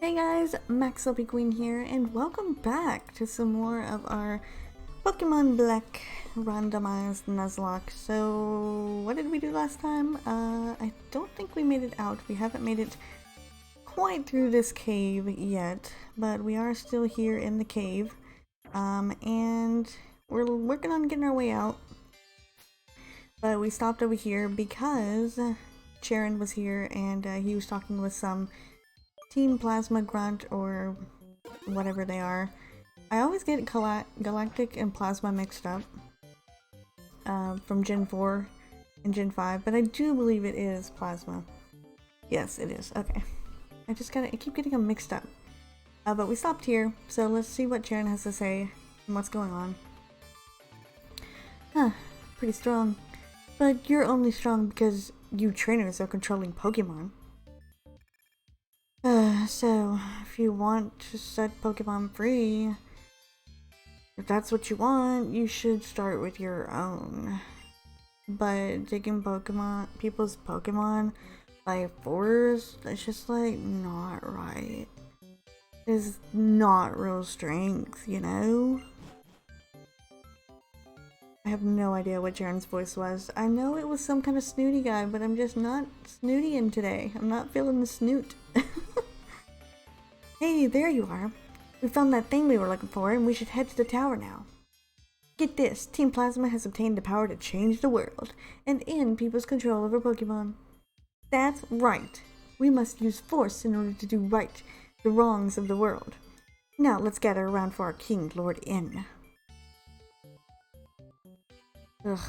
Hey guys, MaxLPQueen here, and welcome back to some more of our Pokemon Black randomized Nuzlocke. So, what did we do last time? I don't think we made it out. We haven't made it quite through this cave yet, but we are still here in the cave. And we're working on getting our way out. But we stopped over here because Sharon was here and he was talking with some Team Plasma Grunt or whatever they are. I always get Galactic and Plasma mixed up from Gen 4 and Gen 5, but I do believe it is Plasma. Yes, it is. Okay. I keep getting them mixed up. But we stopped here, so let's see what Sharon has to say and what's going on. Huh, pretty strong. But you're only strong because you trainers are controlling Pokemon. So, if you want to set Pokemon free, if that's what you want, you should start with your own. But taking people's Pokemon by force, that's just like not right. It's not real strength, you know? I have no idea what Jaren's voice was. I know it was some kind of snooty guy, but I'm just not snooty-ing today. I'm not feeling the snoot. Hey, there you are. We found that thing we were looking for, and we should head to the tower now. Get this, Team Plasma has obtained the power to change the world, and end people's control over Pokemon. That's right. We must use force in order to do right the wrongs of the world. Now let's gather around for our King, Lord N. Ugh.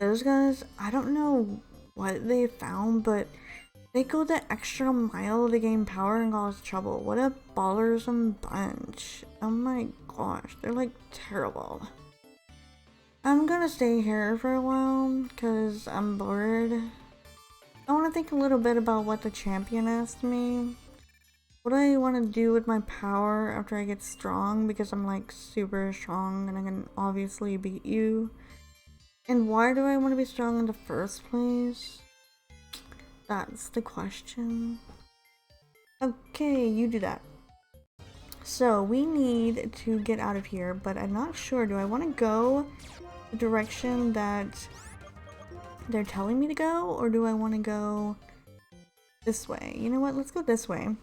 Those guys, I don't know what they found, but they go the extra mile to gain power and cause trouble. What a bothersome bunch. Oh my gosh, they're like terrible. I'm gonna stay here for a while because I'm bored. I want to think a little bit about what the champion asked me. What do I want to do with my power after I get strong, because I'm like super strong and I can obviously beat you. And why do I want to be strong in the first place? That's the question. Okay, you do that. So we need to get out of here, but I'm not sure. Do I want to go the direction that they're telling me to go, or do I want to go this way? You know what? Let's go this way.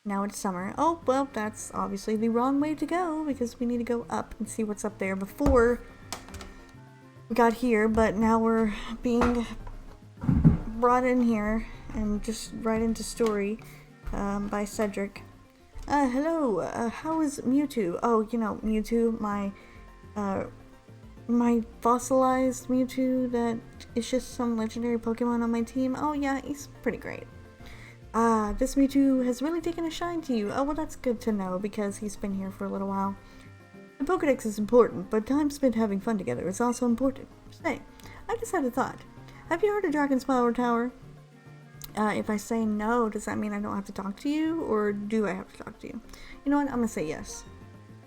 Now it's summer. Oh, well, that's obviously the wrong way to go because we need to go up and see what's up there before we got here, but now we're being brought in here and just right into story by Cedric. Hello, how is Mewtwo? Oh, you know, Mewtwo, my fossilized Mewtwo that is just some legendary Pokemon on my team. Oh yeah, he's pretty great. This Mewtwo has really taken a shine to you. Oh, well, that's good to know because he's been here for a little while. The Pokedex is important, but time spent having fun together is also important. Say, I just had a thought. Have you heard of Dragon's Power Tower? If I say no, does that mean I don't have to talk to you, or do I have to talk to you? You know what, I'm gonna say yes.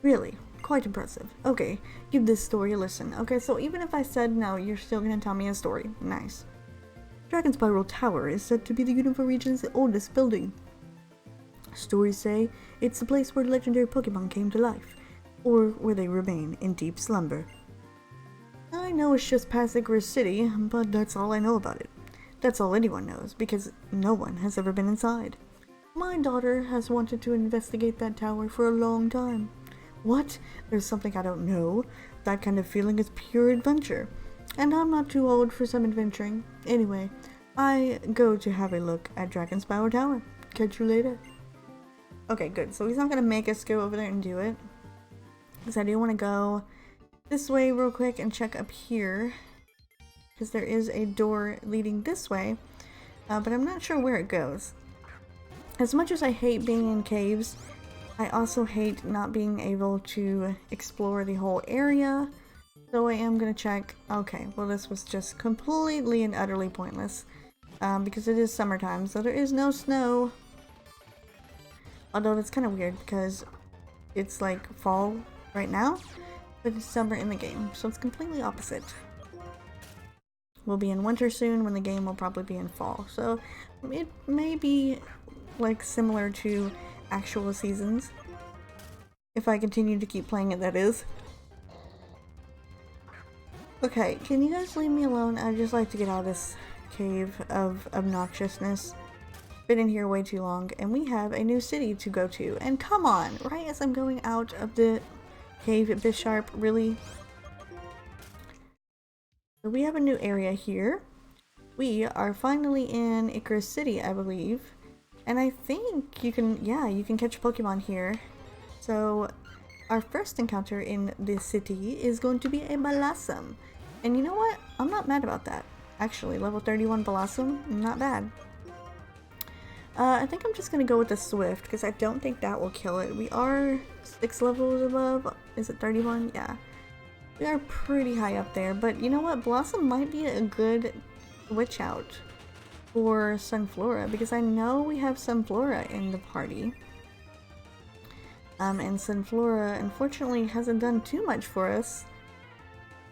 Really? Quite impressive. Okay, give this story a listen. Okay, so even if I said no, you're still gonna tell me a story. Nice. Dragon Spiral Tower is said to be the Unova region's oldest building. Stories say it's the place where legendary Pokemon came to life, or where they remain in deep slumber. I know it's just past Icarus City, but that's all I know about it. That's all anyone knows, because no one has ever been inside. My daughter has wanted to investigate that tower for a long time. What? There's something I don't know. That kind of feeling is pure adventure. And I'm not too old for some adventuring. Anyway, I go to have a look at Dragon's Power Tower. Catch you later. Okay, good. So he's not gonna make us go over there and do it. Because I do want to go this way real quick and check up here. Because there is a door leading this way. But I'm not sure where it goes. As much as I hate being in caves, I also hate not being able to explore the whole area. So I am going to check. Okay, well this was just completely and utterly pointless. Because it is summertime, so there is no snow. Although that's kind of weird because it's like fall right now, but it's summer in the game, so it's completely opposite. We'll be in winter soon when the game will probably be in fall, so it may be like similar to actual seasons. If I continue to keep playing it, that is. Okay, can you guys leave me alone? I'd just like to get out of this cave of obnoxiousness. Been in here way too long, and we have a new city to go to. And come on, right as I'm going out of the cave at Bisharp, really? So we have a new area here. We are finally in Icarus City, I believe. And I think you can, yeah, you can catch a Pokemon here. So our first encounter in this city is going to be a Blossom. And you know what? I'm not mad about that. Actually, level 31 Blossom, not bad. I think I'm just going to go with the Swift because I don't think that will kill it. We are 6 levels above. Is it 31? Yeah. We are pretty high up there. But you know what? Blossom might be a good switch out for Sunflora because I know we have Sunflora in the party. And Sunflora unfortunately hasn't done too much for us.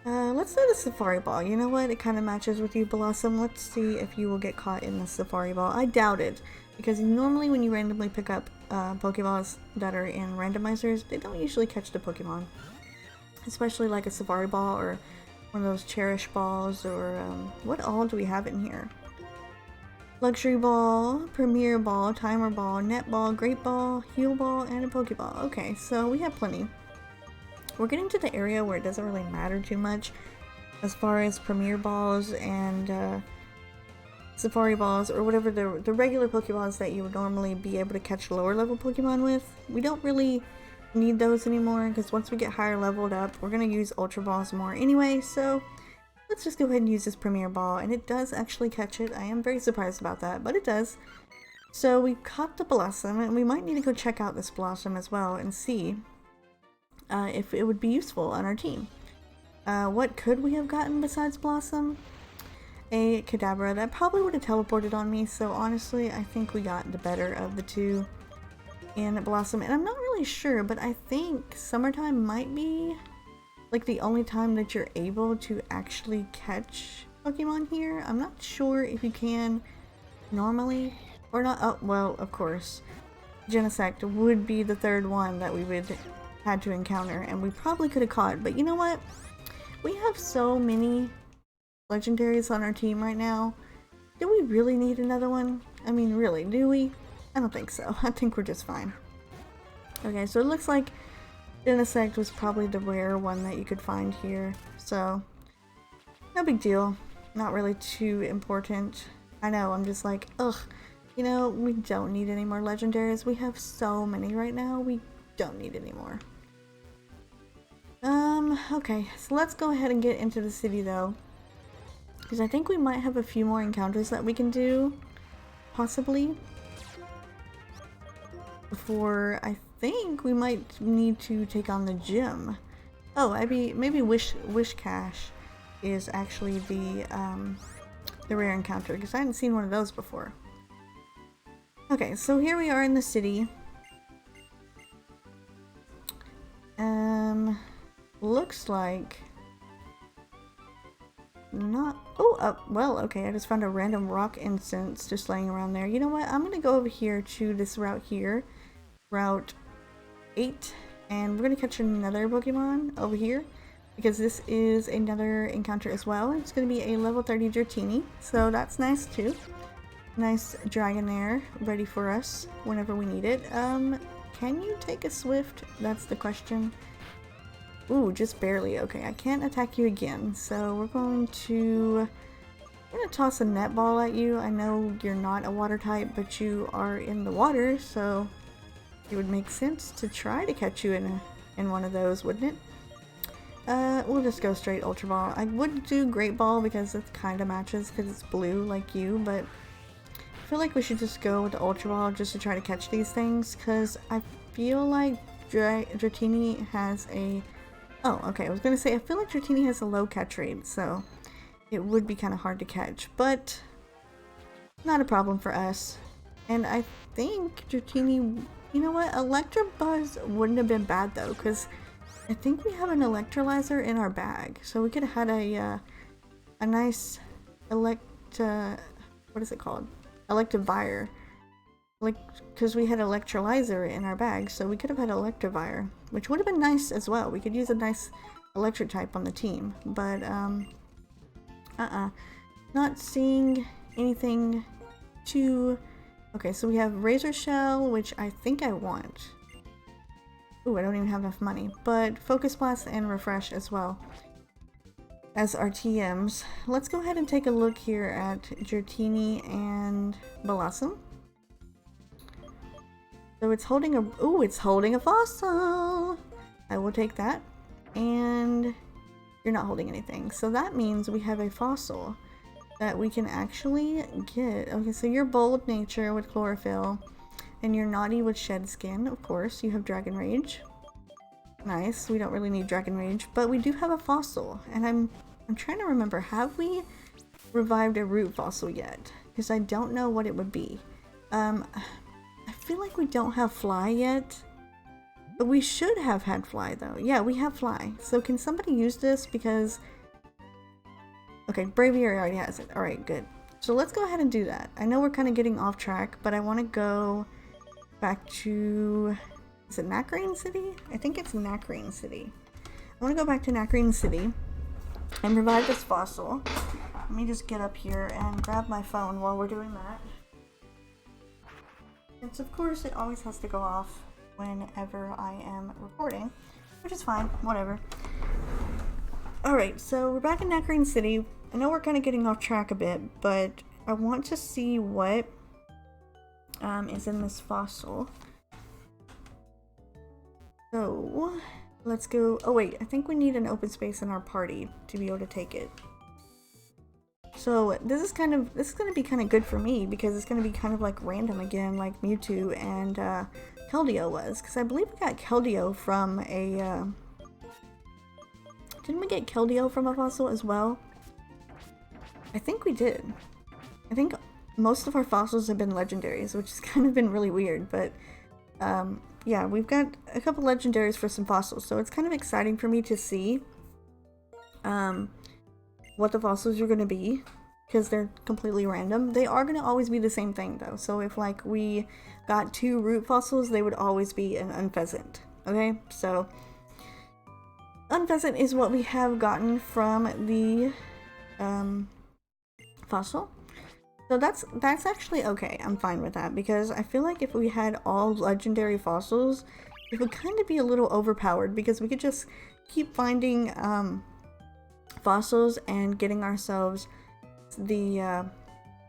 Let's do the Safari Ball. You know what? It kind of matches with you, Blossom. Let's see if you will get caught in the Safari Ball. I doubt it, because normally when you randomly pick up Pokeballs that are in randomizers, they don't usually catch the Pokemon. Especially like a Safari Ball or one of those Cherish Balls, or what all do we have in here? Luxury Ball, Premier Ball, Timer Ball, Net Ball, Great Ball, Heal Ball, and a Pokeball. Okay, so we have plenty. We're getting to the area where it doesn't really matter too much as far as Premier Balls and Safari Balls, or whatever the regular Pokeballs that you would normally be able to catch lower level Pokemon with. We don't really need those anymore, because once we get higher leveled up, we're going to use Ultra Balls more anyway, so let's just go ahead and use this Premier Ball, and it does actually catch it. I am very surprised about that, but it does. So we caught the Blossom, and we might need to go check out this Blossom as well and see if it would be useful on our team. What could we have gotten besides Blossom? A Kadabra that probably would have teleported on me, so honestly I think we got the better of the two in Blossom, and I'm not really sure, but I think summertime might be like the only time that you're able to actually catch Pokemon here. I'm not sure if you can normally or not. Oh, well, of course, Genesect would be the third one that we would had to encounter, and we probably could have caught, but you know what? We have so many legendaries on our team right now. Do we really need another one? I mean, really, do we? I don't think so. I think we're just fine. Okay, so it looks like Genesect was probably the rare one that you could find here, so no big deal. Not really too important. I know, I'm just like, ugh, you know, we don't need any more legendaries. We have so many right now, we don't need any more. Okay, so let's go ahead and get into the city though, because I think we might have a few more encounters that we can do, possibly, before I think we might need to take on the gym. Oh, maybe Wish Cache is actually the rare encounter, because I hadn't seen one of those before. Okay, so here we are in the city. Looks like not. Oh, well, okay. I just found a random rock instance just laying around there. You know what? I'm gonna go over here to this route here, Route 8, and we're gonna catch another Pokemon over here, because this is another encounter as well. It's gonna be a level 30 Dratini, so that's nice too. Nice Dragonair ready for us whenever we need it. Can you take a Swift? That's the question. Ooh, just barely. Okay, I can't attack you again, so we're going to toss a net ball at you. I know you're not a water type, but you are in the water, so it would make sense to try to catch you in one of those, wouldn't it? We'll just go straight Ultra Ball. I would do Great Ball because it kind of matches because it's blue like you, but I feel like we should just go with the Ultra Ball just to try to catch these things, because I feel like Dratini has a... Oh, okay, I was gonna say, I feel like Dratini has a low catch rate, so it would be kind of hard to catch, but not a problem for us. And I think Dratini, you know what, Electabuzz wouldn't have been bad though, because I think we have an electrolyzer in our bag, so we could have had a nice what is it called? Electivire like, because we had electrolyzer in our bag, so we could have had electivire, which would have been nice as well. We could use a nice electric type on the team, but not seeing anything too. Okay, so we have razor shell, which I think I want. Ooh, I don't even have enough money, but focus blast and refresh as well as our TMs. Let's go ahead and take a look here at Dratini and Blossom. So it's holding a, ooh, it's holding a fossil. I will take that. And you're not holding anything. So that means we have a fossil that we can actually get. Okay, so you're bold nature with chlorophyll, and you're naughty with shed skin. Of course, you have dragon rage. Nice. We don't really need dragon rage, but we do have a fossil, and I'm trying to remember, have we revived a root fossil yet? Because I don't know what it would be. I feel like we don't have fly yet, but we should have had fly though. Yeah, we have fly. So can somebody use this? Because okay, braviary already has it. All right, good. So let's go ahead and do that. I know we're kind of getting off track, but I want to go back to, is it Nakrine City? I think it's Nakrine City. I want to go back to Nakrine City and revive this fossil. Let me just get up here and grab my phone while we're doing that. And of course, it always has to go off whenever I am recording, which is fine, whatever. Alright, so we're back in Nakrine City. I know we're kind of getting off track a bit, but I want to see what is in this fossil. So let's go. Oh wait, I think we need an open space in our party to be able to take it. So this is going to be kind of good for me, because it's going to be kind of like random again, like Mewtwo and Keldeo was, because I believe we got Keldeo from a didn't we get Keldeo from a fossil as well? I think we did. I think most of our fossils have been legendaries, which has kind of been really weird, but yeah, we've got a couple legendaries for some fossils, so it's kind of exciting for me to see what the fossils are going to be, because they're completely random. They are going to always be the same thing though, so if like we got 2 root fossils, they would always be an unpheasant. Okay, so unpheasant is what we have gotten from the fossil. So that's actually okay. I'm fine with that, because I feel like if we had all legendary fossils, it would kind of be a little overpowered, because we could just keep finding fossils and getting ourselves the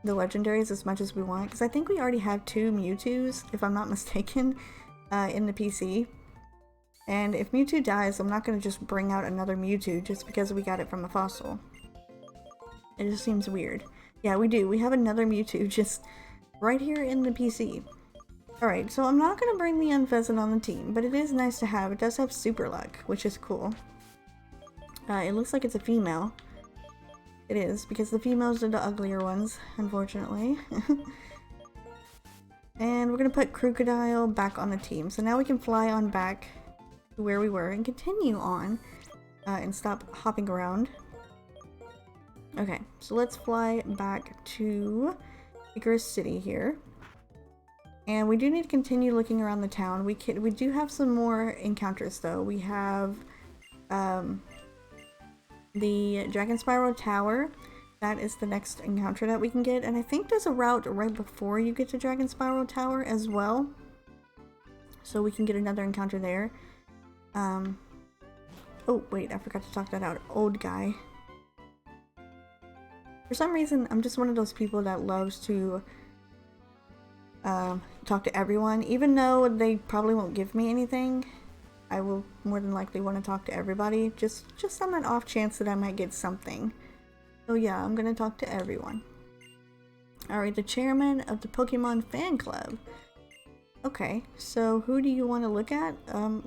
legendaries as much as we want, because I think we already have 2 Mewtwo's, if I'm not mistaken, in the PC. And if Mewtwo dies, I'm not going to just bring out another Mewtwo just because we got it from a fossil. It just seems weird. Yeah, we do. We have another Mewtwo just right here in the PC. Alright, so I'm not going to bring the Unpheasant on the team, but it is nice to have. It does have super luck, which is cool. It looks like it's a female. It is, because the females are the uglier ones, unfortunately. And we're going to put Crocodile back on the team. So now we can fly on back to where we were and continue on and stop hopping around. Okay, so let's fly back to Icarus City here. And we do need to continue looking around the town. We do have some more encounters though. We have the Dragon Spiral Tower. That is the next encounter that we can get, and I think there's a route right before you get to Dragon Spiral Tower as well, so we can get another encounter there. Oh wait, I forgot to talk that out. Old guy. For some reason, I'm just one of those people that loves to talk to everyone, even though they probably won't give me anything. I will more than likely want to talk to everybody, just on that off chance that I might get something. So yeah, I'm gonna talk to everyone. Alright, the chairman of the Pokemon fan club. Okay, so who do you want to look at?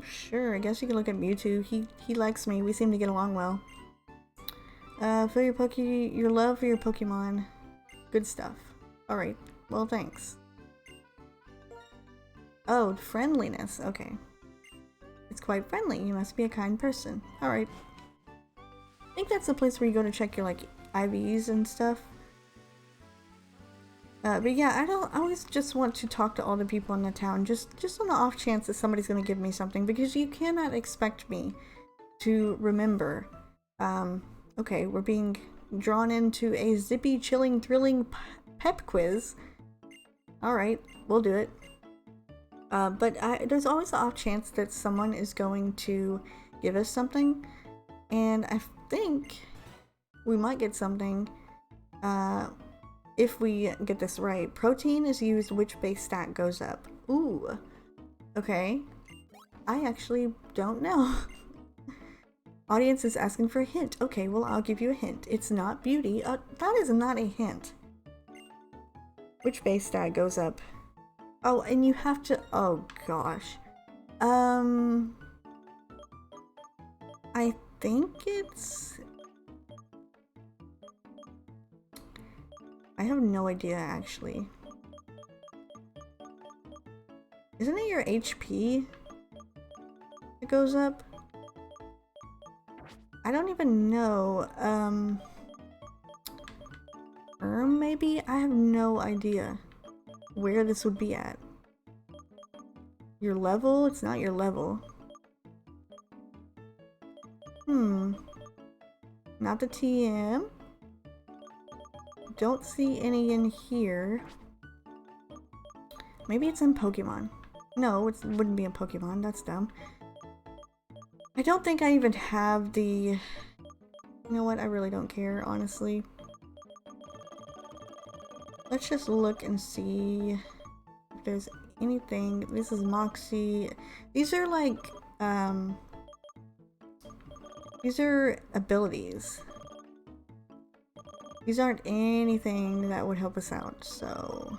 Sure, I guess you can look at Mewtwo. He likes me. We seem to get along well. Feel your love for your Pokemon. Good stuff. Alright, well thanks. Oh, friendliness. Okay. It's quite friendly. You must be a kind person. Alright. I think that's the place where you go to check your, like, IVs and stuff. But yeah, I always just want to talk to all the people in the town, just on the off chance that somebody's gonna give me something, because you cannot expect me to remember. Okay, we're being drawn into a zippy, chilling, thrilling pep quiz. Alright, we'll do it. But there's always the off chance that someone is going to give us something, and I think we might get something if we get this right. Protein is used, which base stat goes up? Ooh, okay. I actually don't know. Audience is asking for a hint. Okay, well, I'll give you a hint. It's not beauty. That is not a hint. Which base stat goes up? Oh, and you have to... Oh, gosh. I think it's... I have no idea, actually. Isn't it your HP that goes up? I don't even know. Maybe? I have no idea where this would be at. Your level? It's not your level. Not the TM. Don't see any in here. Maybe it's in Pokemon. No, it wouldn't be in Pokemon. That's dumb. I don't think I even have the... You know what? I really don't care, honestly. Let's just look and see if there's anything. This is Moxie. These are like, these are abilities. These aren't anything that would help us out, so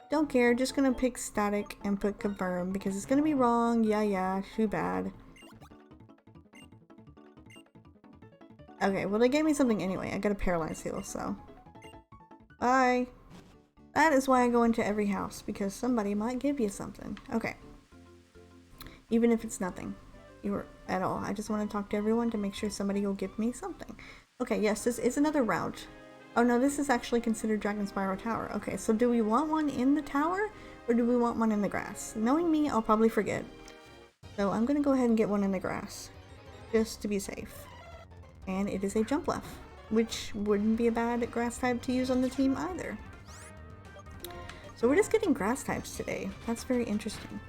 don't care. Just gonna pick static and put confirm because it's gonna be wrong. Yeah, too bad. Okay, well, they gave me something anyway. I got a paralyzed heal, so bye. That is why I go into every house, because somebody might give you something. Okay. Even if it's nothing. At all. I just want to talk to everyone to make sure somebody will give me something. Okay, yes, this is another route. Oh no, this is actually considered Dragon Spiral Tower. Okay, so do we want one in the tower, or do we want one in the grass? Knowing me, I'll probably forget. So I'm gonna go ahead and get one in the grass, just to be safe. And it is a Jumpluff, which wouldn't be a bad grass type to use on the team either. So we're just getting grass types today. That's very interesting.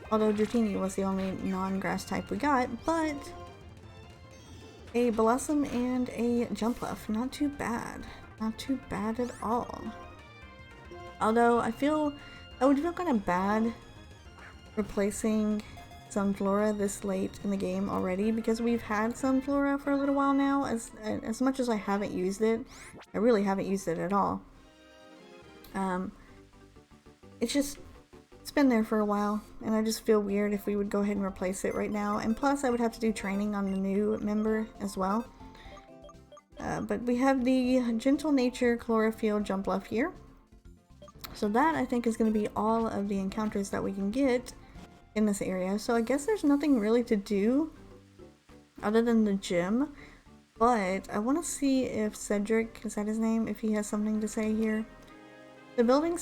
Although Dratini was the only non-grass type we got, but a Blossom and a Jumpluff. Not too bad. Not too bad at all. Although I would feel kind of bad replacing Sunflora this late in the game already, because we've had Sunflora for a little while now. As much as I haven't used it, I really haven't used it at all. It's been there for a while, and I just feel weird if we would go ahead and replace it right now. And plus, I would have to do training on the new member as well. But we have the Gentle Nature Chlorophyll Jumpluff here. So that, I think, is going to be all of the encounters that we can get in this area. So I guess there's nothing really to do other than the gym. But I want to see if Cedric, is that his name, if he has something to say here. The building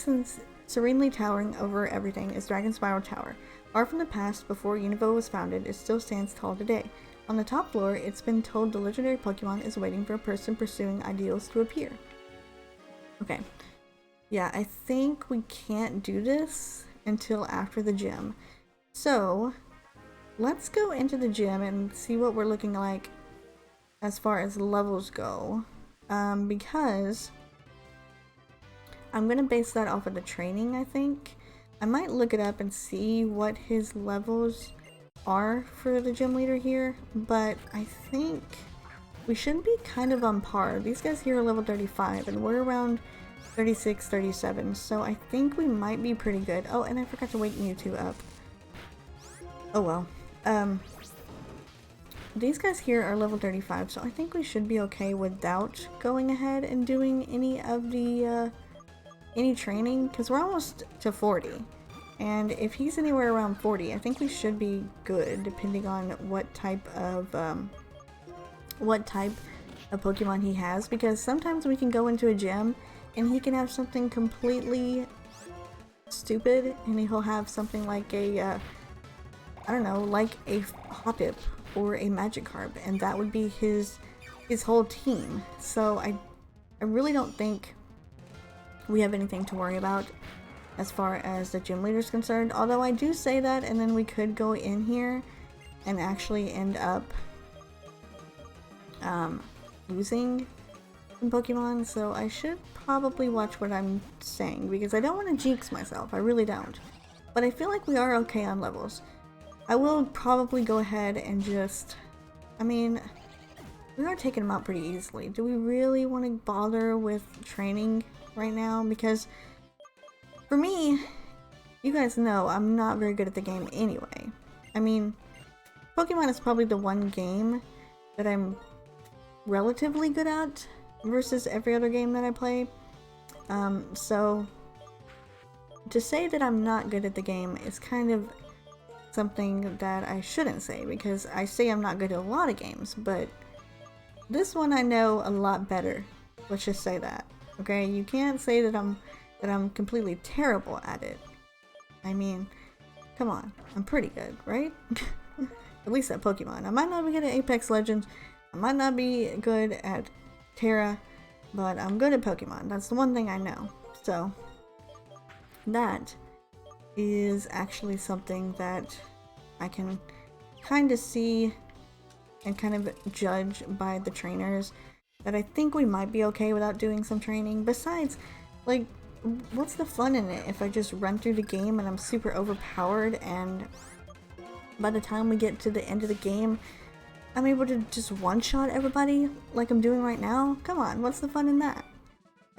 serenely towering over everything is Dragon Spiral Tower. Far from the past, before Univille was founded, it still stands tall today. On the top floor, it's been told the legendary Pokemon is waiting for a person pursuing ideals to appear. Okay. Yeah, I think we can't do this until after the gym. So, let's go into the gym and see what we're looking like as far as levels go. Because I'm going to base that off of the training, I think. I might look it up and see what his levels are for the gym leader here, but I think we should be kind of on par. These guys here are level 35 and we're around 36, 37, so I think we might be pretty good. Oh, and I forgot to wake Mewtwo up. Oh well. These guys here are level 35, so I think we should be okay without going ahead and doing any of the any training, because we're almost to 40, and if he's anywhere around 40, I think we should be good, depending on what type of Pokemon he has, because sometimes we can go into a gym and he can have something completely stupid, and he'll have something like a, I don't know, like a Hoppip or a Magikarp, and that would be his whole team. So I really don't think we have anything to worry about as far as the gym leader is concerned. Although I do say that, and then we could go in here and actually end up losing some Pokemon, so I should probably watch what I'm saying because I don't want to jinx myself. I really don't. But I feel like we are okay on levels. I will probably go ahead and just, I mean, we are taking them out pretty easily. Do we really want to bother with training right now? Because for me, you guys know I'm not very good at the game anyway. I mean, Pokemon is probably the one game that I'm relatively good at versus every other game that I play. So to say that I'm not good at the game is kind of something that I shouldn't say, because I say I'm not good at a lot of games, but this one I know a lot better. Let's just say that. Okay, you can't say that I'm completely terrible at it. I mean, come on, I'm pretty good, right? At least at Pokemon. I might not be good at Apex Legends, I might not be good at Terra, but I'm good at Pokemon. That's the one thing I know. So that is actually something that I can kind of see and kind of judge by the trainers, that I think we might be okay without doing some training. Besides, like, what's the fun in it if I just run through the game and I'm super overpowered, and by the time we get to the end of the game I'm able to just one-shot everybody like I'm doing right now? Come on, what's the fun in that?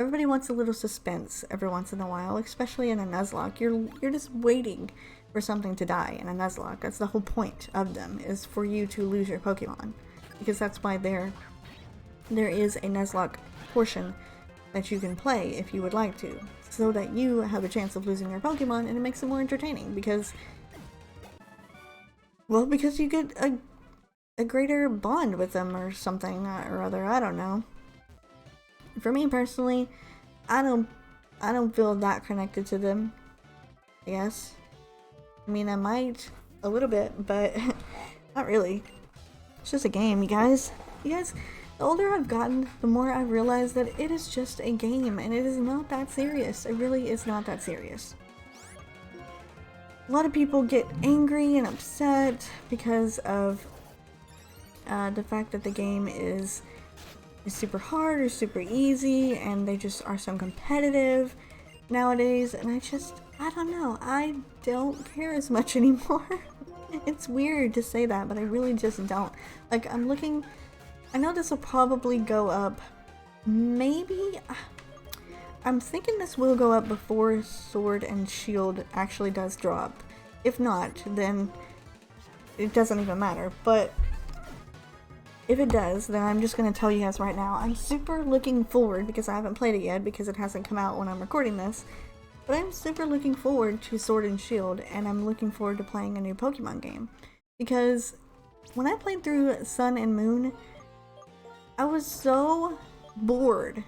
Everybody wants a little suspense every once in a while, especially in a Nuzlocke. You're just waiting for something to die in a Nuzlocke. That's the whole point of them, is for you to lose your Pokemon. Because that's why there is a Nuzlocke portion that you can play if you would like to, so that you have a chance of losing your Pokemon, and it makes it more entertaining because, well, because you get a greater bond with them or something or other. I don't know. For me personally, I don't feel that connected to them, I guess. I mean, I might a little bit, but not really. It's just a game, you guys. The older I've gotten, the more I realize that it is just a game, and it is not that serious. It really is not that serious. A lot of people get angry and upset because of the fact that the game is super hard or super easy, and they just are so competitive nowadays, and I don't know, I don't care as much anymore. It's weird to say that, but I really just don't. Like, I'm looking, I know this will probably go up, maybe, I'm thinking this will go up before Sword and Shield actually does drop. If not, then it doesn't even matter, but if it does, then I'm just going to tell you guys right now, I'm super looking forward, because I haven't played it yet because it hasn't come out when I'm recording this, but I'm super looking forward to Sword and Shield, and I'm looking forward to playing a new Pokemon game. Because when I played through Sun and Moon, I was so bored.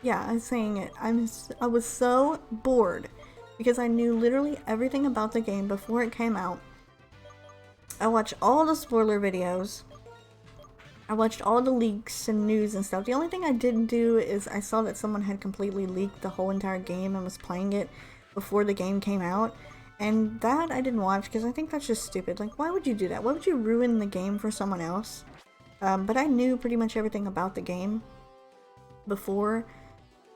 Yeah, I'm saying it. I was so bored because I knew literally everything about the game before it came out. I watched all the spoiler videos. I watched all the leaks and news and stuff. The only thing I didn't do is I saw that someone had completely leaked the whole entire game and was playing it before the game came out. And that I didn't watch because I think that's just stupid. Like, why would you do that? Why would you ruin the game for someone else? But I knew pretty much everything about the game before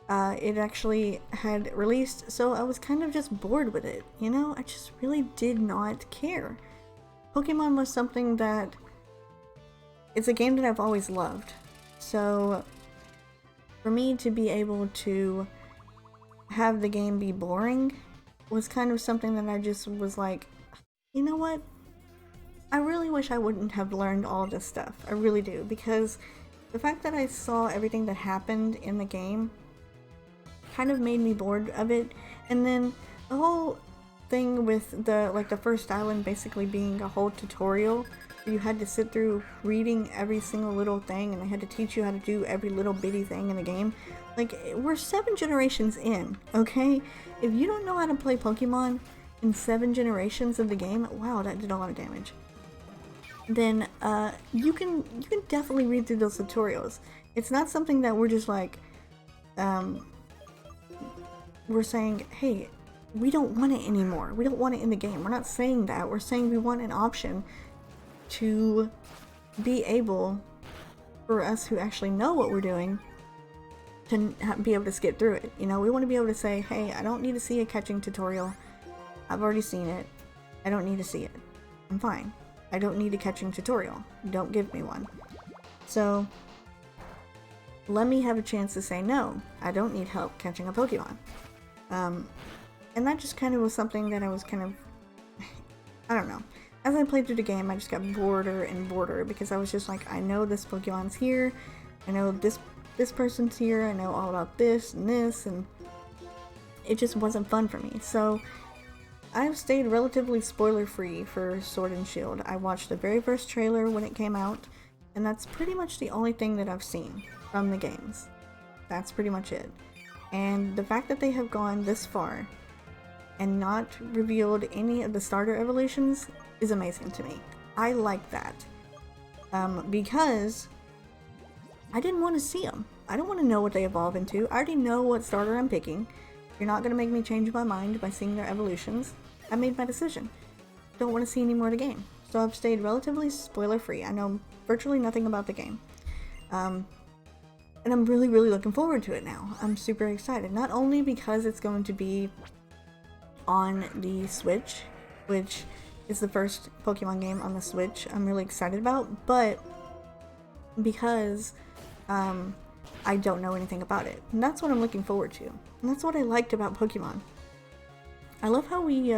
it actually had released, so I was kind of just bored with it, you know? I just really did not care. Pokemon was something that, it's a game that I've always loved, so for me to be able to have the game be boring was kind of something that I just was like, you know what? I really wish I wouldn't have learned all this stuff. I really do, because the fact that I saw everything that happened in the game kind of made me bored of it. And then the whole thing with the first island basically being a whole tutorial you had to sit through reading every single little thing, and they had to teach you how to do every little bitty thing in the game. Like, we're 7 generations in, okay? If you don't know how to play Pokemon in 7 generations of the game, wow, that did a lot of damage. Then you can definitely read through those tutorials. It's not something that we're just like we're saying, hey, we don't want it anymore. We don't want it in the game. We're not saying that. We're saying we want an option to be able, for us who actually know what we're doing, to be able to skip through it. You know, we want to be able to say, hey, I don't need to see a catching tutorial. I've already seen it. I don't need to see it. I'm fine. I don't need a catching tutorial. Don't give me one. So let me have a chance to say no. I don't need help catching a Pokemon. And that just kind of was something that I was kind of, I don't know. As I played through the game, I just got boreder and boreder because I was just like, I know this Pokemon's here. I know this person's here. I know all about this, and it just wasn't fun for me. So I've stayed relatively spoiler-free for Sword and Shield. I watched the very first trailer when it came out, and that's pretty much the only thing that I've seen from the games. That's pretty much it. And the fact that they have gone this far and not revealed any of the starter evolutions is amazing to me. I like that. Because I didn't want to see them. I don't want to know what they evolve into. I already know what starter I'm picking. You're not going to make me change my mind by seeing their evolutions. I made my decision. Don't want to see any more of the game. So I've stayed relatively spoiler-free. I know virtually nothing about the game. And I'm really, really looking forward to it now. I'm super excited. Not only because it's going to be on the Switch, which is the first Pokemon game on the Switch I'm really excited about, but because I don't know anything about it. And that's what I'm looking forward to. And that's what I liked about Pokemon. I love how we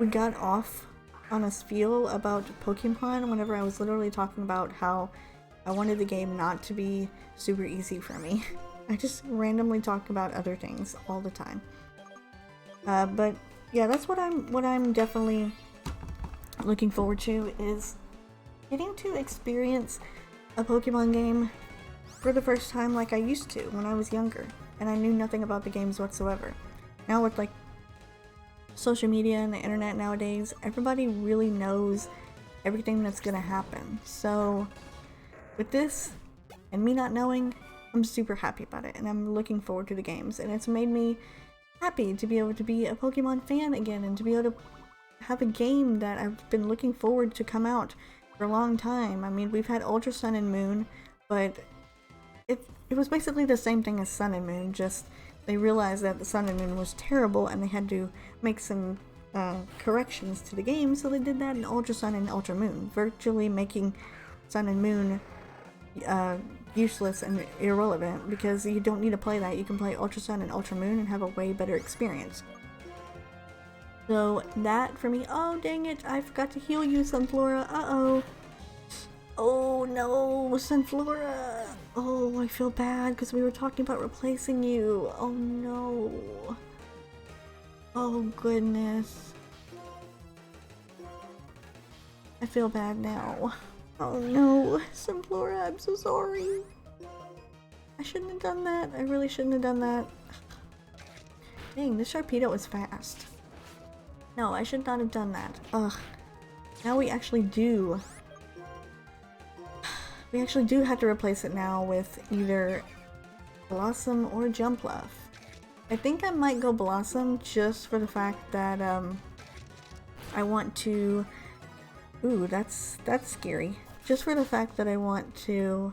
got off on a spiel about Pokemon whenever I was literally talking about how I wanted the game not to be super easy for me. I just randomly talk about other things all the time. But yeah, that's what I'm definitely looking forward to, is getting to experience a Pokemon game for the first time like I used to when I was younger and I knew nothing about the games whatsoever. Now with like social media and the internet nowadays, everybody really knows everything that's gonna happen. So with this and me not knowing, I'm super happy about it and I'm looking forward to the games, and it's made me happy to be able to be a Pokemon fan again and to be able to have a game that I've been looking forward to come out for a long time. I mean, we've had Ultra Sun and Moon, but it was basically the same thing as Sun and Moon, just they realized that the Sun and Moon was terrible and they had to make some corrections to the game, so they did that in Ultra Sun and Ultra Moon, virtually making Sun and Moon useless and irrelevant, because you don't need to play that. You can play Ultra Sun and Ultra Moon and have a way better experience. So that for me, oh dang it, I forgot to heal you, Sunflora. Uh-oh. Oh no, Sunflora. Oh, I feel bad because we were talking about replacing you. Oh no. Oh goodness. I feel bad now. Oh no, Sunflora, I'm so sorry. I shouldn't have done that. I really shouldn't have done that. Dang, this Sharpedo is fast. No, I should not have done that. Ugh. Now we actually do. We actually do have to replace it now with either Blossom or Jumpluff. I think I might go Blossom just for the fact that I want to. Ooh, that's scary. Just for the fact that I want to.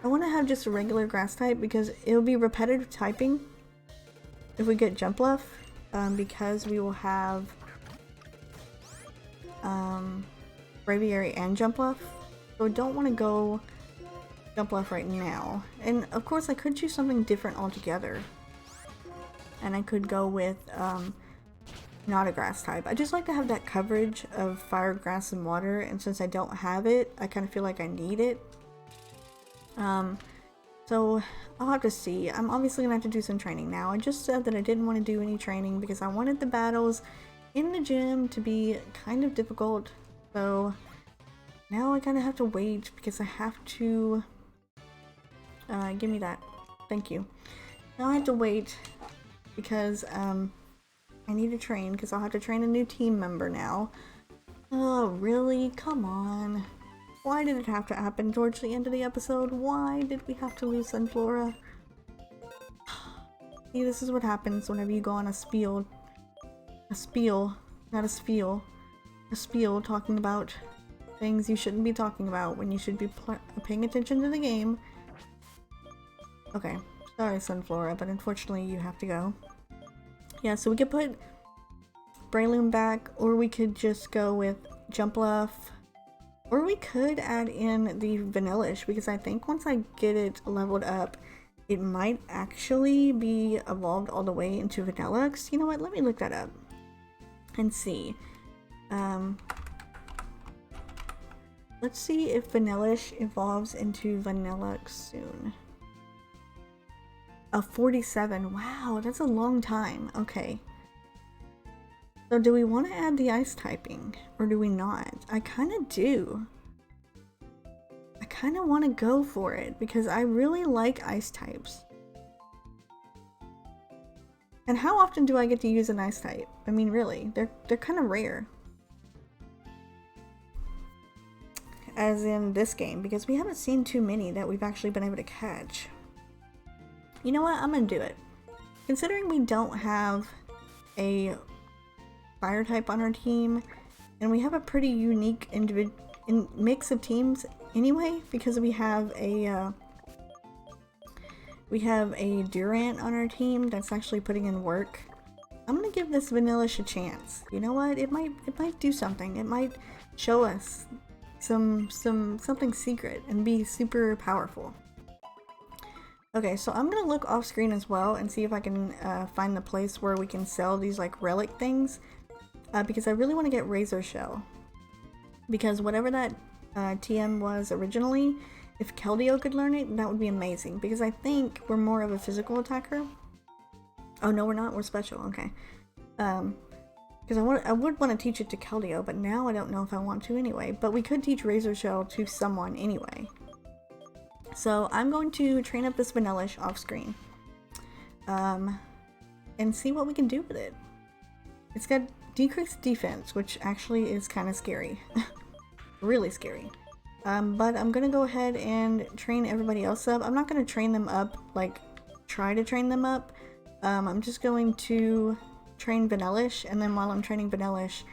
I want to have just a regular grass type because it'll be repetitive typing if we get Jumpluff, because we will have Braviary and Jumpluff. So I don't want to go Jumpluff right now. And of course I could choose something different altogether. And I could go with not a grass type. I just like to have that coverage of fire, grass, and water, and since I don't have it, I kind of feel like I need it. So I'll have to see. I'm obviously gonna have to do some training now. I just said that I didn't want to do any training because I wanted the battles in the gym to be kind of difficult, so now I kind of have to wait because I have to give me that. Thank you. Now I have to wait because I need to train because I'll have to train a new team member now. Oh, really? Come on. Why did it have to happen towards the end of the episode? Why did we have to lose Sunflora? See, this is what happens whenever you go on a spiel. A spiel, not a spiel. A spiel talking about things you shouldn't be talking about when you should be paying attention to the game. Okay, sorry Sunflora, but unfortunately you have to go. Yeah, so we could put Breloom back, or we could just go with Jumpluff, or we could add in the Vanillish, because I think once I get it leveled up, it might actually be evolved all the way into Vanillux. You know what, let me look that up and see. Let's see if Vanillish evolves into Vanillux soon. 47. Wow, that's a long time. Okay. So do we want to add the ice typing or do we not? I kind of do. I kind of want to go for it because I really like ice types. And how often do I get to use an ice type? I mean, really, they're kind of rare. As in this game, because we haven't seen too many that we've actually been able to catch. You know what? I'm gonna do it. Considering we don't have a fire type on our team, and we have a pretty unique mix of teams anyway, because we have a Durant on our team that's actually putting in work. I'm gonna give this Vanillish a chance. You know what? It might do something. It might show us something secret and be super powerful. Okay, so I'm gonna look off screen as well and see if I can find the place where we can sell these like relic things, because I really want to get Razor Shell, because whatever that TM was originally, if Keldeo could learn it, that would be amazing, because I think we're more of a physical attacker. Oh no, we're not, we're special. Okay, because I would want to teach it to Keldeo, but now I don't know if I want to anyway, but we could teach Razor Shell to someone anyway. So I'm going to train up this Vanillish off screen and see what we can do with it. It's got decreased defense, which actually is kind of scary. Really scary. But I'm going to go ahead and train everybody else up. I'm not going to train them up, like try to train them up. I'm just going to train Vanillish, and then while I'm training Vanillish,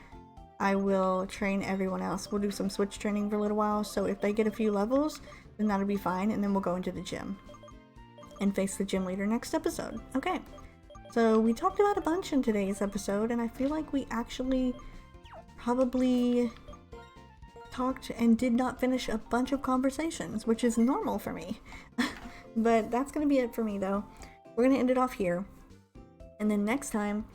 I will train everyone else. We'll do some switch training for a little while, so if they get a few levels, then that'll be fine, and then we'll go into the gym and face the gym leader next episode. Okay, so we talked about a bunch in today's episode, and I feel like we actually probably talked and did not finish a bunch of conversations, which is normal for me. But that's gonna be it for me though. We're gonna end it off here, and then next time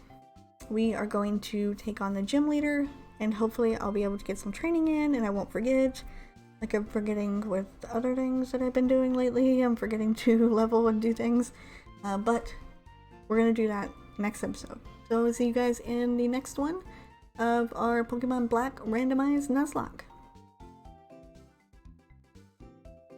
we are going to take on the gym leader, and hopefully I'll be able to get some training in and I won't forget. Like I'm forgetting with other things that I've been doing lately. I'm forgetting to level and do things. But we're going to do that next episode. So I'll see you guys in the next one of our Pokemon Black Randomized Nuzlocke.